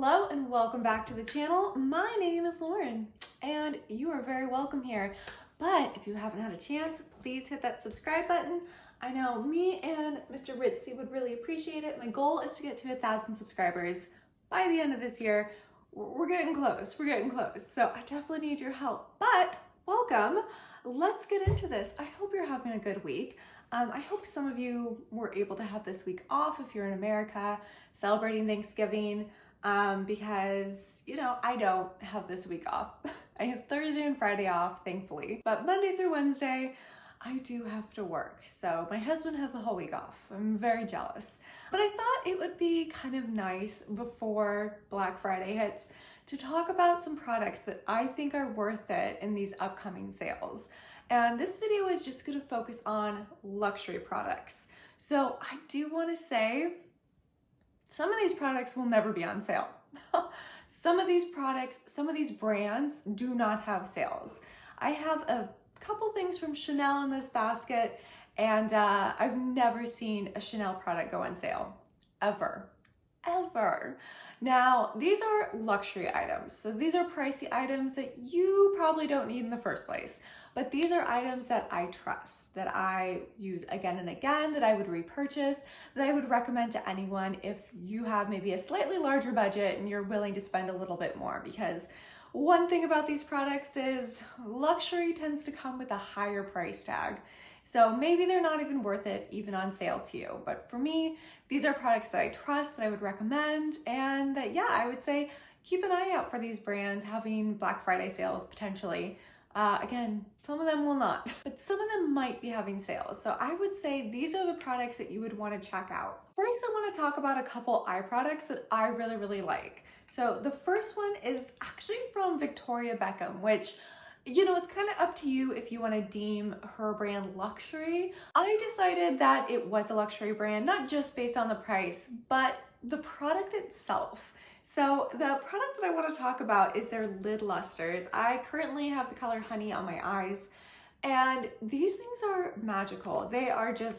Hello and welcome back to the channel. My name is Lauren and you are very welcome here. But if you haven't had a chance, please hit that subscribe button. I know me and Mr. Ritzy would really appreciate it. My goal is to get to 1,000 subscribers by the end of this year. We're getting close, So I definitely need your help, but welcome. Let's get into this. I hope you're having a good week. I hope some of you were able to have this week off if you're in America celebrating Thanksgiving, because, you know, I don't have this week off. I have Thursday and Friday off, thankfully, but Monday through Wednesday, I do have to work. So my husband has the whole week off. I'm very jealous. But I thought it would be kind of nice before Black Friday hits to talk about some products that I think are worth it in these upcoming sales. And this video is just gonna focus on luxury products. So I do wanna say, some of these products will never be on sale. Some of these products, some of these brands do not have sales. I have a couple things from Chanel in this basket, and I've never seen a Chanel product go on sale, ever. Now, these are luxury items. So these are pricey items that you probably don't need in the first place. But these are items that I trust, that I use again and again, that I would repurchase, that I would recommend to anyone if you have maybe a slightly larger budget and you're willing to spend a little bit more. Because one thing about these products is luxury tends to come with a higher price tag. So maybe they're not even worth it, even on sale to you. But for me, these are products that I trust, that I would recommend, and that, yeah, I would say keep an eye out for these brands having Black Friday sales potentially. Again, some of them will not, but some of them might be having sales. So I would say these are the products that you would want to check out. First, I want to talk about a couple eye products that I really like. So the first one is actually from Victoria Beckham, which, you know, it's kind of up to you if you want to deem her brand luxury. I decided that it was a luxury brand, not just based on the price, but the product itself. So the product that I want to talk about is their lid lusters. I currently have the color Honey on my eyes, and these things are magical. They are just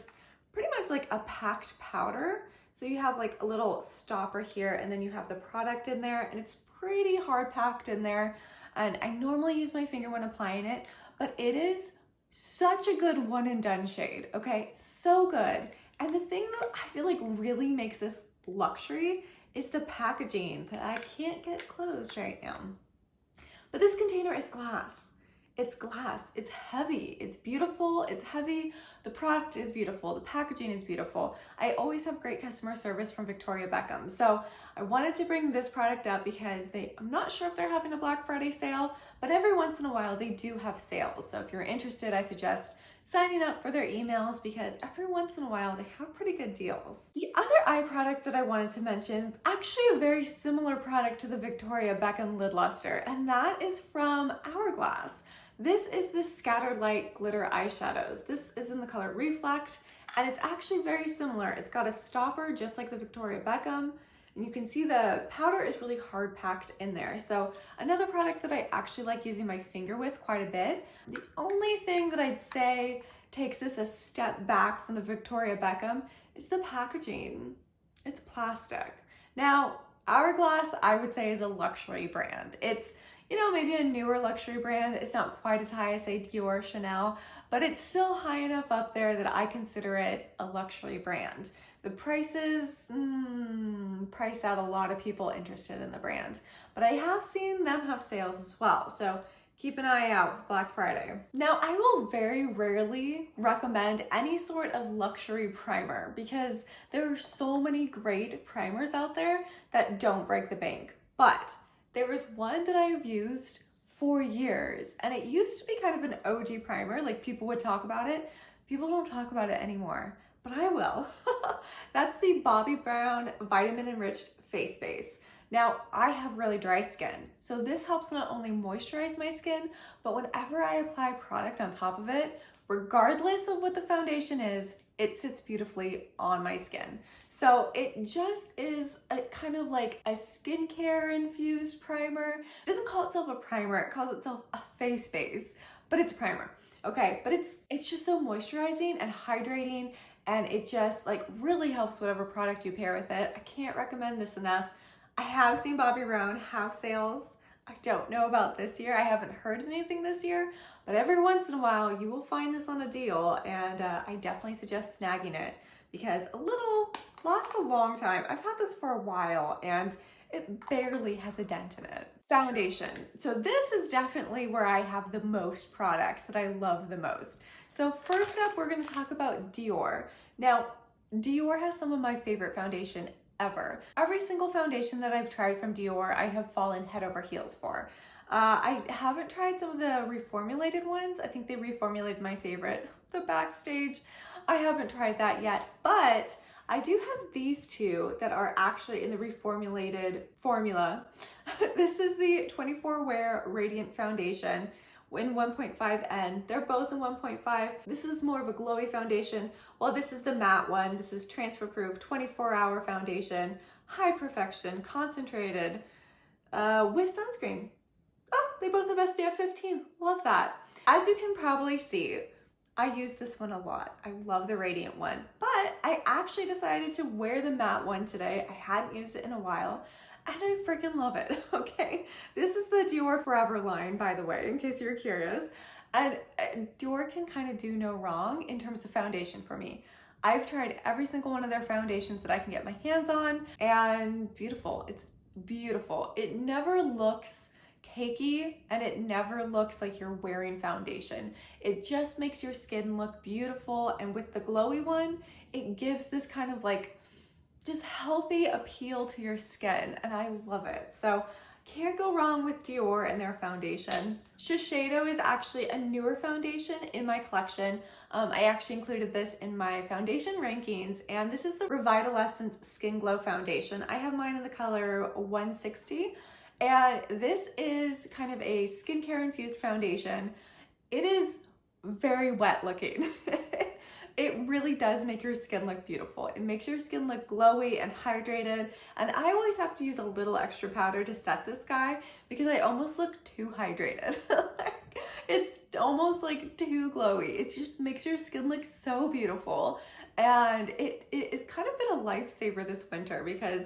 pretty much like a packed powder. So you have like a little stopper here, and then you have the product in there, and it's pretty hard packed in there. And I normally use my finger when applying it, but it is such a good one and done shade, okay? So good. And the thing that I feel like really makes this luxury is the packaging that I can't get closed right now. But this container is glass. It's glass, it's heavy, it's beautiful, it's heavy. The product is beautiful, the packaging is beautiful. I always have great customer service from Victoria Beckham. So I wanted to bring this product up because I'm not sure if they're having a Black Friday sale, but every once in a while they do have sales. So if you're interested, I suggest signing up for their emails because every once in a while they have pretty good deals. The other eye product that I wanted to mention is actually a very similar product to the Victoria Beckham Lid Luster, and that is from Hourglass. This is the Scattered Light Glitter Eyeshadows. This is in the color Reflect, and it's actually very similar. It's got a stopper just like the Victoria Beckham, and you can see the powder is really hard packed in there. So another product that I actually like using my finger with quite a bit. The only thing that I'd say takes this a step back from the Victoria Beckham is the packaging. It's plastic. Now, Hourglass, I would say, is a luxury brand. It's, you know, maybe a newer luxury brand. It's not quite as high as, say, Dior, Chanel, but it's still high enough up there that I consider it a luxury brand. The prices price out a lot of people interested in the brand, but I have seen them have sales as well. So keep an eye out for Black Friday. Now, I will very rarely recommend any sort of luxury primer because there are so many great primers out there that don't break the bank. But there is one that I have used for years, and it used to be kind of an OG primer, like people would talk about it. People don't talk about it anymore, but I will. That's the Bobbi Brown Vitamin Enriched Face Base. Now, I have really dry skin, so this helps not only moisturize my skin, but whenever I apply product on top of it, regardless of what the foundation is, it sits beautifully on my skin. So it just is a kind of like a skincare infused primer. It doesn't call itself a primer, it calls itself a face base, but it's a primer. Okay, but it's just so moisturizing and hydrating, and it just like really helps whatever product you pair with it. I can't recommend this enough. I have seen Bobbi Brown have sales. I don't know about this year. I haven't heard anything this year, but every once in a while you will find this on a deal, and I definitely suggest snagging it because a little lasts a long time. I've had this for a while and it barely has a dent in it. Foundation. So this is definitely where I have the most products that I love the most. So first up, we're going to talk about Dior. Now, Dior has some of my favorite foundation ever. Every single foundation that I've tried from Dior, I have fallen head over heels for. I haven't tried some of the reformulated ones. I think they reformulated my favorite, the Backstage. I haven't tried that yet, but I do have these two that are actually in the reformulated formula. This is the 24 Wear Radiant Foundation in 1.5N. They're both in 1.5. This is more of a glowy foundation, while this is the matte one. This is transfer proof, 24-hour foundation, high perfection, concentrated, with sunscreen. Oh, they both have SPF 15. Love that. As you can probably see, I use this one a lot. I love the Radiant one, but I actually decided to wear the matte one today. I hadn't used it in a while, and I freaking love it, okay? This is the Dior Forever line, by the way, in case you're curious. And Dior can kind of do no wrong in terms of foundation for me. I've tried every single one of their foundations that I can get my hands on, and beautiful. It's beautiful. It never looks cakey, and it never looks like you're wearing foundation. It just makes your skin look beautiful, and with the glowy one, it gives this kind of like just healthy appeal to your skin, and I love it. So can't go wrong with Dior and their foundation. Shiseido is actually a newer foundation in my collection. I actually included this in my foundation rankings, and this is the Revitaliscence Skin Glow Foundation. I have mine in the color 160. And this is kind of a skincare infused foundation. It is very wet looking. It really does make your skin look beautiful. It makes your skin look glowy and hydrated. And I always have to use a little extra powder to set this guy because I almost look too hydrated. It's almost like too glowy. It just makes your skin look so beautiful. And it's kind of been a lifesaver this winter because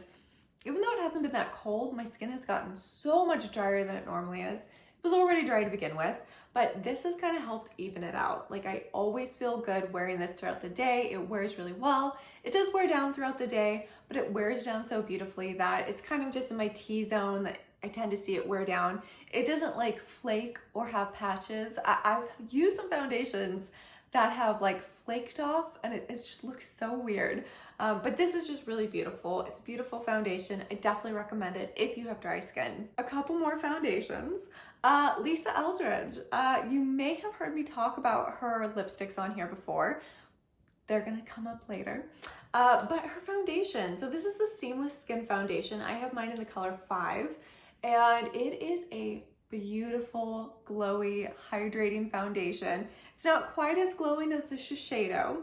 even though it hasn't been that cold, my skin has gotten so much drier than it normally is. It was already dry to begin with, but this has kind of helped even it out. Like, I always feel good wearing this throughout the day. It wears really well. It does wear down throughout the day, but it wears down so beautifully that it's kind of just in my T-zone that I tend to see it wear down. It doesn't like flake or have patches. I've used some foundations that have like flaked off, and it just looks so weird. But this is just really beautiful. It's a beautiful foundation. I definitely recommend it if you have dry skin. A couple more foundations. Lisa Eldridge. You may have heard me talk about her lipsticks on here before. They're gonna come up later. But her foundation. So this is the Seamless Skin Foundation. I have mine in the color 5, and it is a beautiful, glowy, hydrating foundation. It's not quite as glowing as the Shiseido,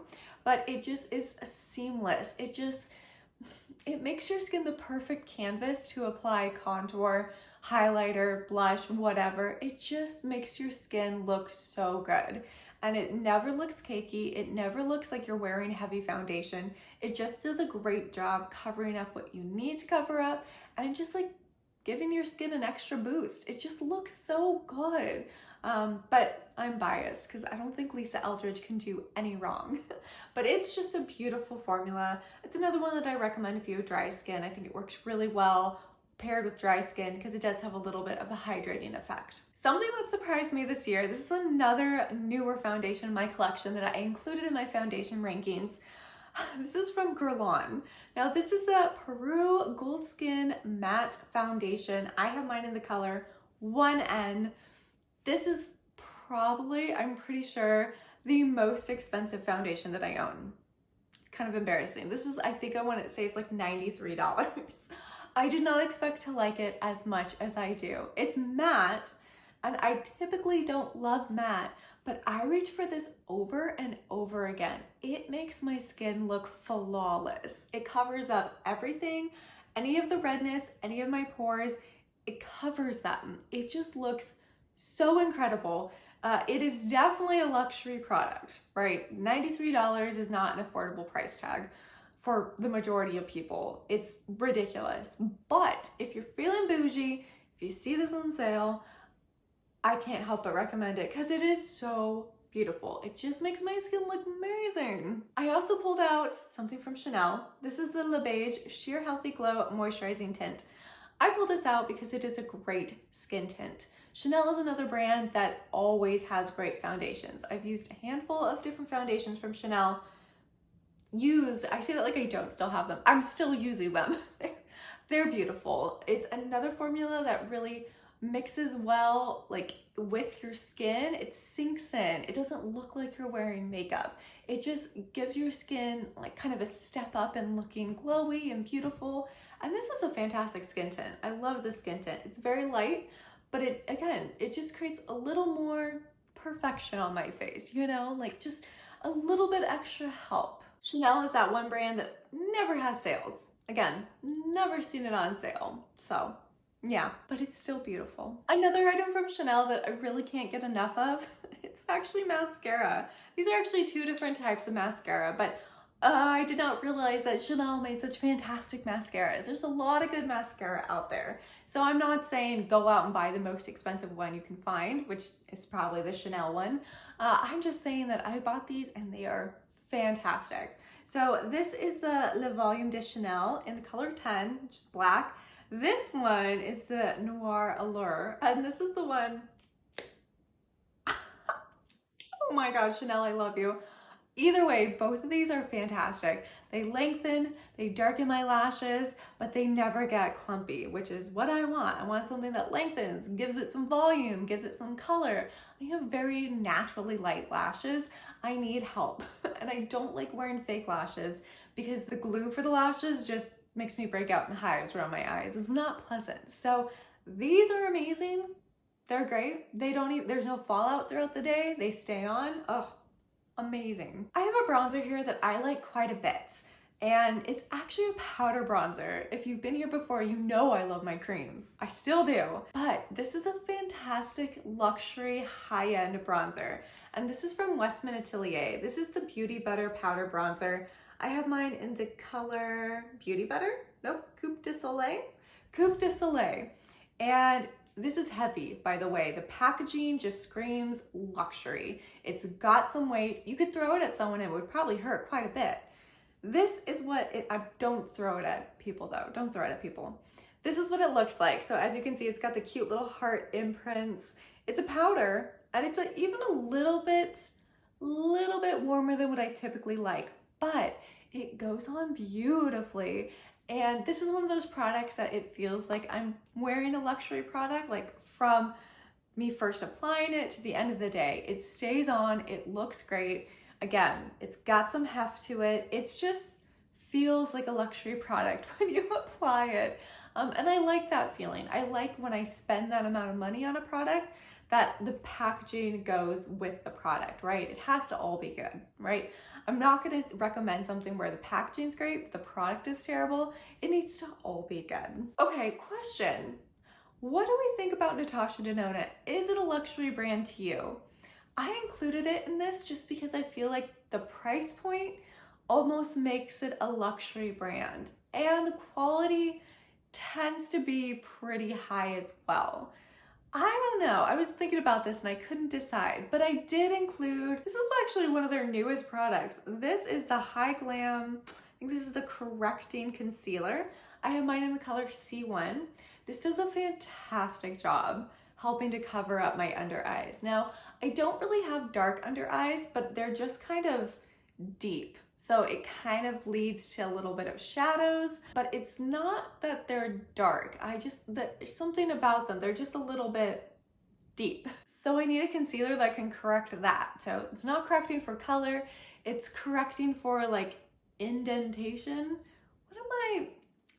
but it just is seamless. It makes your skin the perfect canvas to apply contour, highlighter, blush, whatever. It just makes your skin look so good. And it never looks cakey. It never looks like you're wearing heavy foundation. It just does a great job covering up what you need to cover up and just like giving your skin an extra boost. It just looks so good. But I'm biased because I don't think Lisa Eldridge can do any wrong. But it's just a beautiful formula. It's another one that I recommend if you have dry skin. I think it works really well paired with dry skin because it does have a little bit of a hydrating effect. Something that surprised me this year, this is another newer foundation in my collection that I included in my foundation rankings. This is from Guerlain. Now this is the Peru Gold Skin Matte Foundation. I have mine in the color 1N. This is probably, I'm pretty sure, the most expensive foundation that I own. It's kind of embarrassing. This is, I think I want to say it's like $93. I did not expect to like it as much as I do. It's matte, and I typically don't love matte, but I reach for this over and over again. It makes my skin look flawless. It covers up everything, any of the redness, any of my pores, it covers them. It just looks so incredible. It is definitely a luxury product, right? $93 is not an affordable price tag for the majority of people. It's ridiculous. But if you're feeling bougie, if you see this on sale, I can't help but recommend it because it is so beautiful. It just makes my skin look amazing. I also pulled out something from Chanel. This is the Le Beige Sheer Healthy Glow Moisturizing Tint. I pulled this out because it is a great skin tint. Chanel is another brand that always has great foundations. I've used a handful of different foundations from Chanel. I say that like I don't still have them. I'm still using them. They're beautiful. It's another formula that really mixes well like with your skin. It sinks in. It doesn't look like you're wearing makeup. It just gives your skin like kind of a step up in looking glowy and beautiful. And this is a fantastic skin tint. I love this skin tint. It's very light, but it just creates a little more perfection on my face, you know, like just a little bit extra help. Chanel is that one brand that never has sales. Again, never seen it on sale. So yeah, but it's still beautiful. Another item from Chanel that I really can't get enough of, it's actually mascara. These are actually two different types of mascara, but I did not realize that Chanel made such fantastic mascaras. There's a lot of good mascara out there. So I'm not saying go out and buy the most expensive one you can find, which is probably the Chanel one. I'm just saying that I bought these and they are fantastic. So this is the Le Volume de Chanel in the color 10, which is black. This one is the Noir Allure, and this is the one, oh my gosh, Chanel, I love you. Either way, both of these are fantastic. They lengthen, they darken my lashes, but they never get clumpy, which is what I want. I want something that lengthens, gives it some volume, gives it some color. I have very naturally light lashes. I need help, and I don't like wearing fake lashes because the glue for the lashes just makes me break out in hives around my eyes. It's not pleasant. So these are amazing. They're great. There's no fallout throughout the day. They stay on. Oh, amazing. I have a bronzer here that I like quite a bit, and it's actually a powder bronzer. If you've been here before, you know I love my creams. I still do, but this is a fantastic luxury high-end bronzer, and this is from Westman Atelier. This is the Beauty Butter Powder Bronzer. I have mine in the color Beauty Butter, nope, Coup de Soleil. Coup de Soleil. And this is heavy, by the way. The packaging just screams luxury. It's got some weight. You could throw it at someone, it would probably hurt quite a bit. This is don't throw it at people though. Don't throw it at people. This is what it looks like. So as you can see, it's got the cute little heart imprints. It's a powder, and it's even a little bit warmer than what I typically like, but it goes on beautifully. And this is one of those products that it feels like I'm wearing a luxury product, like from me first applying it to the end of the day. It stays on, it looks great. Again, it's got some heft to it. It just feels like a luxury product when you apply it. And I like that feeling. I like when I spend that amount of money on a product that the packaging goes with the product, right? It has to all be good, right? I'm not gonna recommend something where the packaging's great, but the product is terrible. It needs to all be good. Okay, question. What do we think about Natasha Denona? Is it a luxury brand to you? I included it in this just because I feel like the price point almost makes it a luxury brand, and the quality tends to be pretty high as well. I don't know. I was thinking about this and I couldn't decide, but I did include, this is actually one of their newest products. This is the Hy-Glam, I think this is the Correcting Concealer. I have mine in the color C1. This does a fantastic job helping to cover up my under eyes. Now, I don't really have dark under eyes, but they're just kind of deep. So it kind of leads to a little bit of shadows, but it's not that they're dark. There's something about them. They're just a little bit deep. So I need a concealer that can correct that. So it's not correcting for color, it's correcting for like indentation.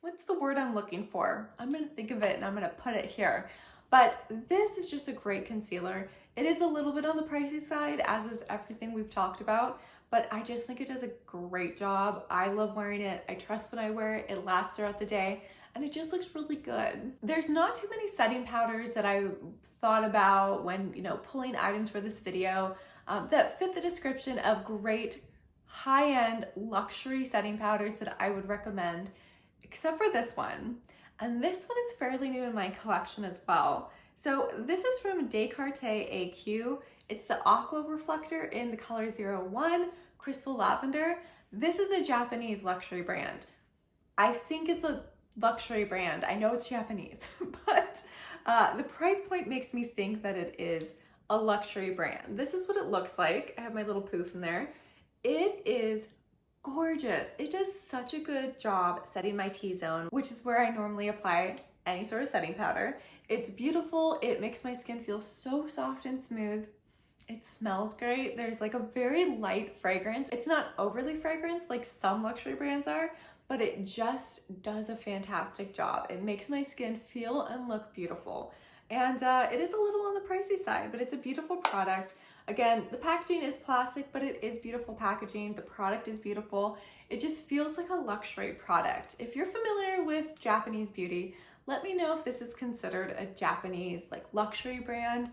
What's the word I'm looking for? I'm gonna think of it and I'm gonna put it here. But this is just a great concealer. It is a little bit on the pricey side, as is everything we've talked about, but I just think it does a great job. I love wearing it. I trust when I wear it. It lasts throughout the day, and it just looks really good. There's not too many setting powders that I thought about when, pulling items for this video that fit the description of great high-end luxury setting powders that I would recommend, except for this one. And this one is fairly new in my collection as well. So this is from Descartes AQ. It's the Aqua Reflector in the color 01, Crystal Lavender. This is a Japanese luxury brand. I think it's a luxury brand. I know it's Japanese, but the price point makes me think that it is a luxury brand. This is what it looks like. I have my little poof in there. It is gorgeous. It does such a good job setting my T-zone, which is where I normally apply any sort of setting powder. It's beautiful. It makes my skin feel so soft and smooth. It smells great. There's like a very light fragrance. It's not overly fragranced like some luxury brands are, but it just does a fantastic job. It makes my skin feel and look beautiful. And it is a little on the pricey side, but it's a beautiful product. Again, the packaging is plastic, but it is beautiful packaging. The product is beautiful. It just feels like a luxury product. If you're familiar with Japanese beauty, let me know if this is considered a Japanese like luxury brand.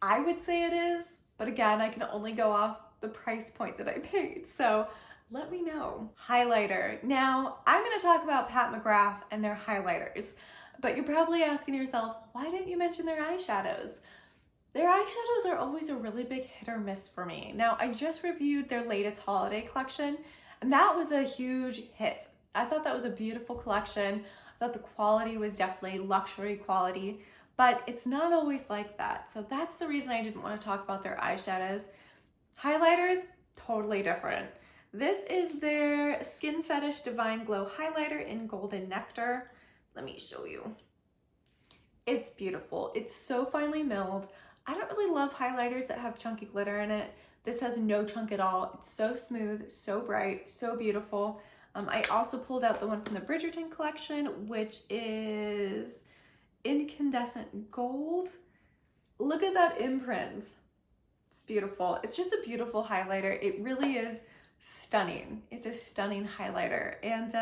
I would say it is, but again, I can only go off the price point that I paid. So let me know. Highlighter. Now, I'm gonna talk about Pat McGrath and their highlighters, but you're probably asking yourself, why didn't you mention their eyeshadows? Their eyeshadows are always a really big hit or miss for me. Now, I just reviewed their latest holiday collection, and that was a huge hit. I thought that was a beautiful collection. I thought the quality was definitely luxury quality, but it's not always like that. So that's the reason I didn't want to talk about their eyeshadows. Highlighters, totally different. This is their Skin Fetish Divine Glow Highlighter in Golden Nectar. Let me show you. It's beautiful. It's so finely milled. I don't really love highlighters that have chunky glitter in it. This has no chunk at all. It's so smooth, so bright, so beautiful. I also pulled out the one from the Bridgerton collection, which is Incandescent Gold. Look at that imprint. It's beautiful. It's just a beautiful highlighter. It really is stunning. It's a stunning highlighter. And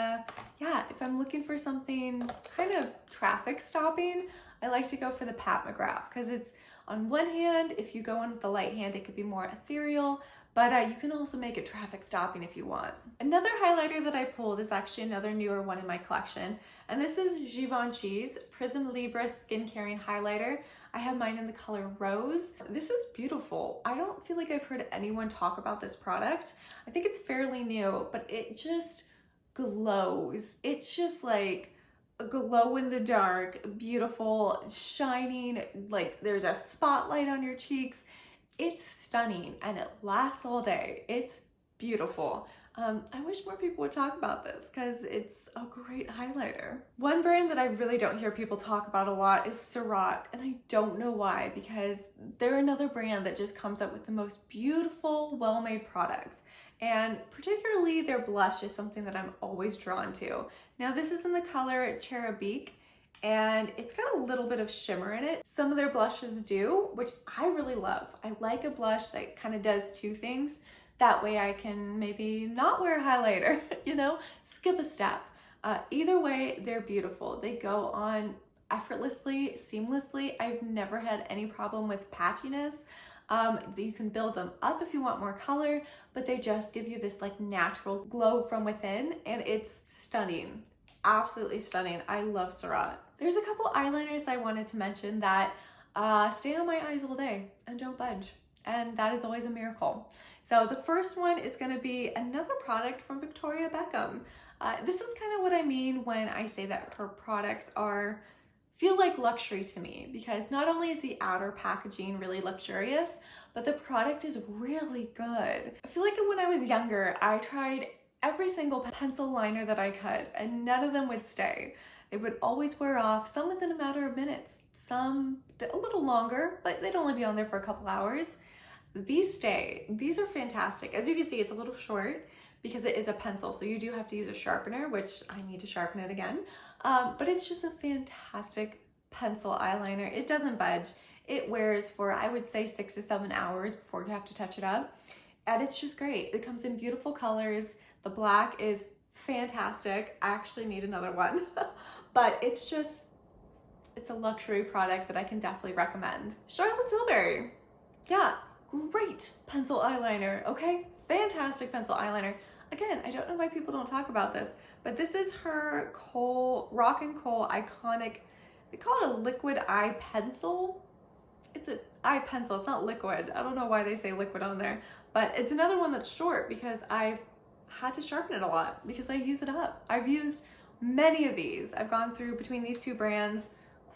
yeah, if I'm looking for something kind of traffic stopping, I like to go for the Pat McGrath because it's, on one hand, if you go in with the light hand, it could be more ethereal, but you can also make it traffic stopping if you want. Another highlighter that I pulled is actually another newer one in my collection, and this is Givenchy's Prism Libre Skin Caring Highlighter. I have mine in the color Rose. This is beautiful. I don't feel like I've heard anyone talk about this product. I think it's fairly new, but it just glows. It's just like a glow in the dark, beautiful, shining, like there's a spotlight on your cheeks. It's stunning and it lasts all day. It's beautiful. I wish more people would talk about this because it's a great highlighter. One brand that I really don't hear people talk about a lot is Surratt, and I don't know why, because they're another brand that just comes up with the most beautiful, well-made products. And particularly their blush is something that I'm always drawn to. Now this is in the color Cherubique, and it's got a little bit of shimmer in it. Some of their blushes do, which I really love. I like a blush that kind of does two things. That way I can maybe not wear a highlighter, you know, skip a step. Either way, they're beautiful. They go on effortlessly, seamlessly. I've never had any problem with patchiness. You can build them up if you want more color, but they just give you this like natural glow from within, and it's stunning. Absolutely stunning. I love Surratt. There's a couple eyeliners I wanted to mention that stay on my eyes all day and don't budge, and that is always a miracle. So the first one is going to be another product from Victoria Beckham. This is kind of what I mean when I say that her products feel like luxury to me, because not only is the outer packaging really luxurious, but the product is really good. I feel like when I was younger, I tried every single pencil liner that I could, and none of them would stay. They would always wear off, some within a matter of minutes, some a little longer, but they'd only be on there for a couple hours. These stay. These are fantastic. As you can see, it's a little short because it is a pencil, so you do have to use a sharpener, which I need to sharpen it again. But it's just a fantastic pencil eyeliner. It doesn't budge. It wears for, I would say, 6 to 7 hours before you have to touch it up. And it's just great. It comes in beautiful colors. The black is fantastic. I actually need another one. But it's a luxury product that I can definitely recommend. Charlotte Tilbury. Yeah, great pencil eyeliner, okay? fantastic pencil eyeliner. Again, I don't know why people don't talk about this, but this is her Rock and Kohl iconic, they call it a liquid eye pencil. It's an eye pencil, it's not liquid. I don't know why they say liquid on there, but it's another one that's short because I've had to sharpen it a lot because I use it up. I've used many of these. I've gone through, between these two brands,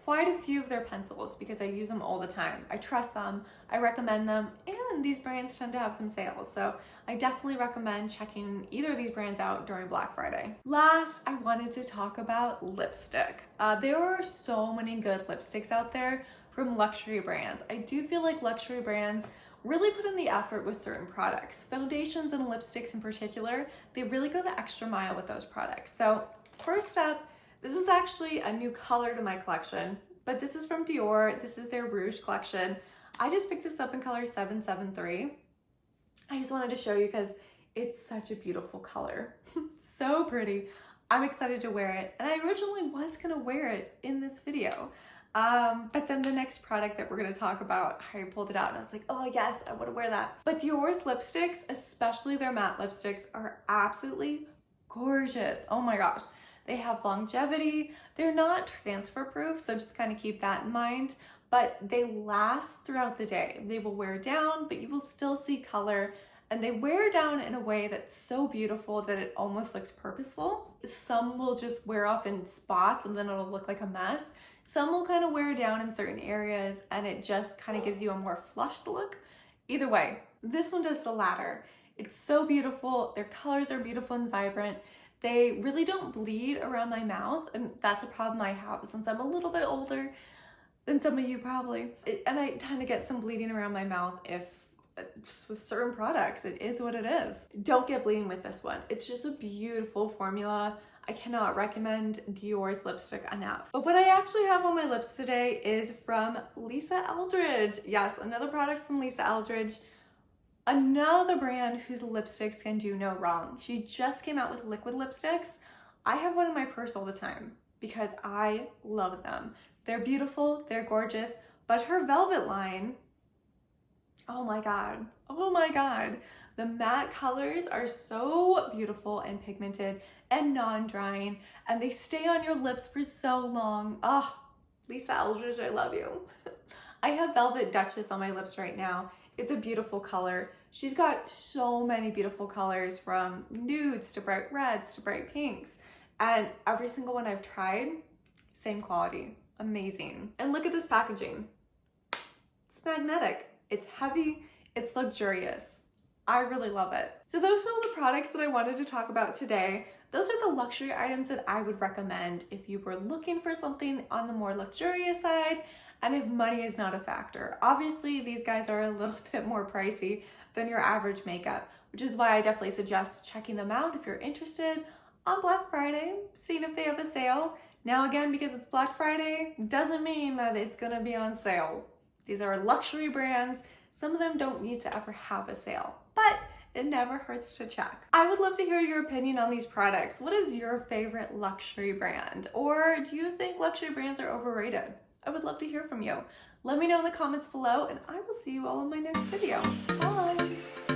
quite a few of their pencils because I use them all the time. I trust them, I recommend them, and these brands tend to have some sales. So I definitely recommend checking either of these brands out during Black Friday. Last, I wanted to talk about lipstick. There are so many good lipsticks out there from luxury brands. I do feel like luxury brands really put in the effort with certain products. Foundations and lipsticks in particular, they really go the extra mile with those products. So first up, this is actually a new color to my collection, but this is from Dior. This is their Rouge collection. I just picked this up in color 773. I just wanted to show you because it's such a beautiful color. So pretty. I'm excited to wear it, and I originally was gonna wear it in this video. But then the next product that we're going to talk about, I pulled it out and I was like, oh yes, I want to wear that. But Dior's lipsticks, especially their matte lipsticks, are absolutely gorgeous. Oh my gosh. They have longevity. They're not transfer proof, so just kind of keep that in mind, but they last throughout the day. They will wear down, but you will still see color, and they wear down in a way that's so beautiful that it almost looks purposeful. Some will just wear off in spots and then it'll look like a mess. Some will kind of wear down in certain areas and it just kind of gives you a more flushed look. Either way, this one does the latter. It's so beautiful. Their colors are beautiful and vibrant. They really don't bleed around my mouth, and that's a problem I have since I'm a little bit older than some of you probably. And I tend to get some bleeding around my mouth just with certain products. It is what it is. Don't get bleeding with this one. It's just a beautiful formula. I cannot recommend Dior's lipstick enough. But what I actually have on my lips today is from Lisa Eldridge. Yes, another product from Lisa Eldridge. Another brand whose lipsticks can do no wrong. She just came out with liquid lipsticks. I have one in my purse all the time because I love them. They're beautiful, they're gorgeous, but her velvet line, oh my God, oh my God. The matte colors are so beautiful and pigmented and non-drying, and they stay on your lips for so long. Oh, Lisa Eldridge, I love you. I have Velvet Duchess on my lips right now. It's a beautiful color. She's got so many beautiful colors, from nudes to bright reds to bright pinks, and every single one I've tried, same quality, amazing. And look at this packaging. It's magnetic, it's heavy, it's luxurious. I really love it. So those are all the products that I wanted to talk about today. Those are the luxury items that I would recommend if you were looking for something on the more luxurious side and if money is not a factor. Obviously, these guys are a little bit more pricey than your average makeup, which is why I definitely suggest checking them out if you're interested on Black Friday, seeing if they have a sale. Now again, because it's Black Friday, doesn't mean that it's gonna be on sale. These are luxury brands. Some of them don't need to ever have a sale, but it never hurts to check. I would love to hear your opinion on these products. What is your favorite luxury brand? Or do you think luxury brands are overrated? I would love to hear from you. Let me know in the comments below, and I will see you all in my next video. Bye!